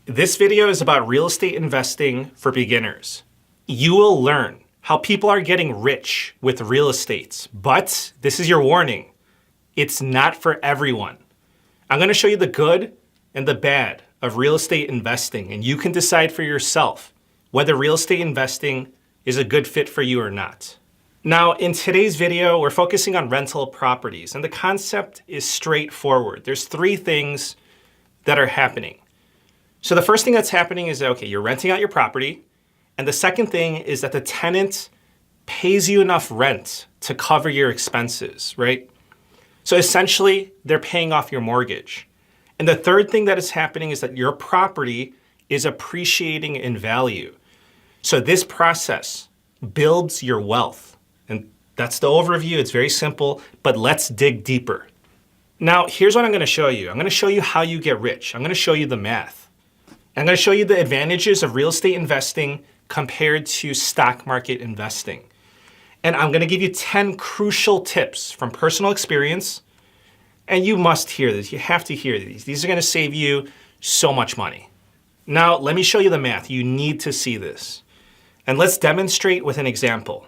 This video is about real estate investing for beginners. You will learn how people are getting rich with real estate, but this is your warning. It's not for everyone. I'm going to show you the good and the bad of real estate investing, and you can decide for yourself whether real estate investing is a good fit for you or not. Now, in today's video, we're focusing on rental properties, and the concept is straightforward. There's three things that are happening. So the first thing that's happening is that, okay, you're renting out your property. And the second thing is that the tenant pays you enough rent to cover your expenses, right? So essentially, they're paying off your mortgage. And the third thing that is happening is that your property is appreciating in value. So this process builds your wealth. And that's the overview. It's very simple, but let's dig deeper. Now, here's what I'm going to show you. I'm going to show you how you get rich. I'm going to show you the math. I'm going to show you the advantages of real estate investing compared to stock market investing. And I'm going to give you 10 crucial tips from personal experience. And you must hear this. You have to hear these. These are going to save you so much money. Now, let me show you the math. You need to see this. And let's demonstrate with an example.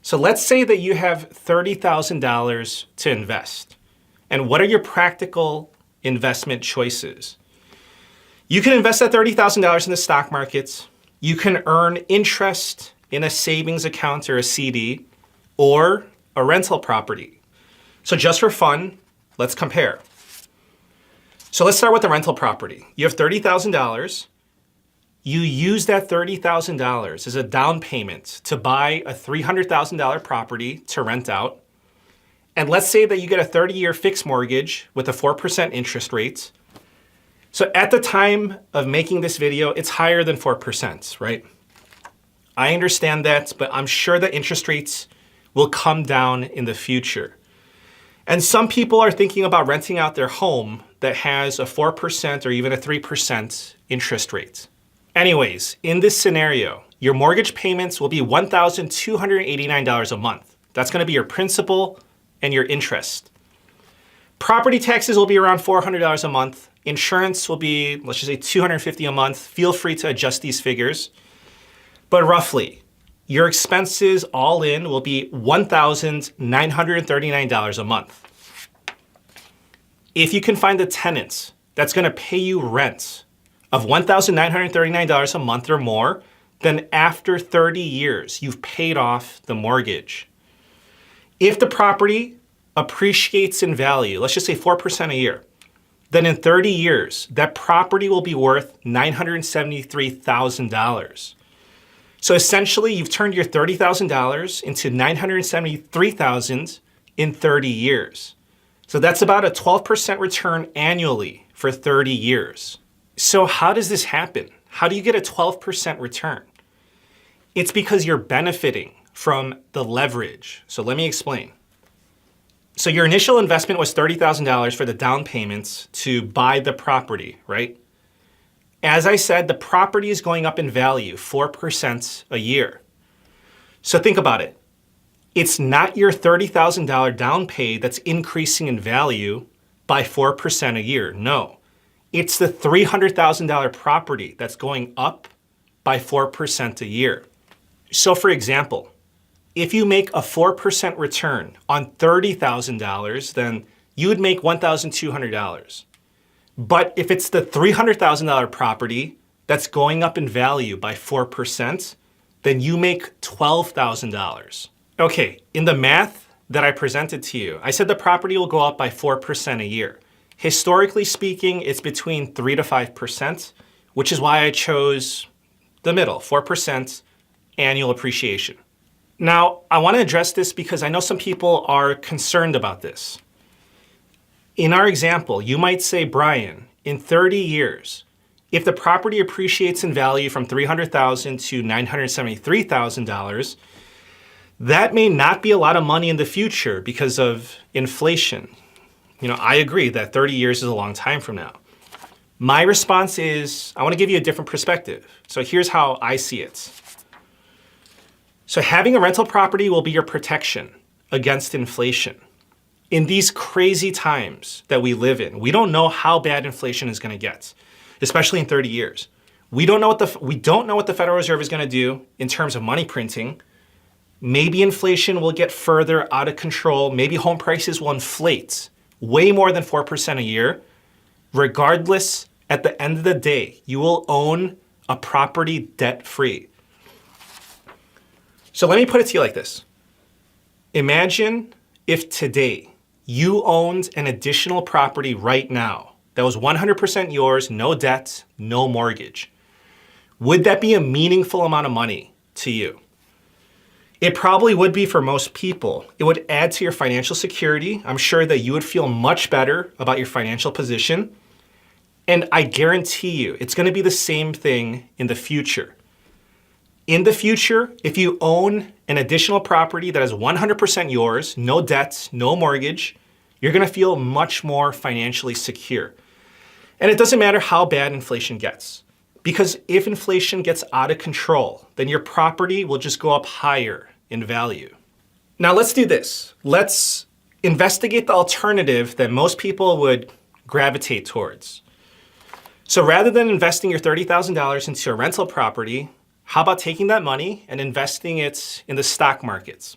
So let's say that you have $30,000 to invest. And what are your practical investment choices? You can invest that $30,000 in the stock markets. You can earn interest in a savings account or a CD or a rental property. So just for fun, let's compare. So let's start with the rental property. You have $30,000. You use that $30,000 as a down payment to buy a $300,000 property to rent out. And let's say that you get a 30-year fixed mortgage with a 4% interest rate. So at the time of making this video, it's higher than 4%, right? I understand that, but I'm sure that interest rates will come down in the future. And some people are thinking about renting out their home that has a 4% or even a 3% interest rate. Anyways, in this scenario, your mortgage payments will be $1,289 a month. That's going to be your principal and your interest. Property taxes will be around $400 a month. Insurance will be, let's just say, $250 a month. Feel free to adjust these figures. But roughly, your expenses all in will be $1,939 a month. If you can find a tenant that's going to pay you rent of $1,939 a month or more, then after 30 years, you've paid off the mortgage. If the property appreciates in value, let's just say 4% a year, then in 30 years, that property will be worth $973,000. So essentially, you've turned your $30,000 into $973,000 in 30 years. So that's about a 12% return annually for 30 years. So how does this happen? How do you get a 12% return? It's because you're benefiting from the leverage. So let me explain. So your initial investment was $30,000 for the down payments to buy the property, right? As I said, the property is going up in value, 4% a year. So think about it. It's not your $30,000 down pay that's increasing in value by 4% a year. No, it's the $300,000 property that's going up by 4% a year. So for example, if you make a 4% return on $30,000, then you would make $1,200. But if it's the $300,000 property that's going up in value by 4%, then you make $12,000. Okay, in the math that I presented to you, I said the property will go up by 4% a year. Historically speaking, it's between 3 to 5%, which is why I chose the middle, 4% annual appreciation. Now, I want to address this because I know some people are concerned about this. In our example, you might say, Brian, in 30 years, if the property appreciates in value from $300,000 to $973,000, that may not be a lot of money in the future because of inflation. I agree that 30 years is a long time from now. My response is, I want to give you a different perspective. So here's how I see it. So having a rental property will be your protection against inflation. In these crazy times that we live in, we don't know how bad inflation is going to get. especially in 30 years. We don't know what the Federal Reserve is going to do in terms of money printing. Maybe inflation will get further out of control. Maybe home prices will inflate way more than 4% a year. Regardless, at the end of the day, you will own a property debt-free. So let me put it to you like this. Imagine if today you owned an additional property right now that was 100% yours, no debt, no mortgage. Would that be a meaningful amount of money to you? It probably would be for most people. It would add to your financial security. I'm sure that you would feel much better about your financial position. And I guarantee you, it's going to be the same thing in the future. In the future, if you own an additional property that is 100% yours, no debts, no mortgage, you're going to feel much more financially secure. And it doesn't matter how bad inflation gets. Because if inflation gets out of control, then your property will just go up higher in value. Now let's do this. Let's investigate the alternative that most people would gravitate towards. So rather than investing your $30,000 into a rental property, how about taking that money and investing it in the stock markets?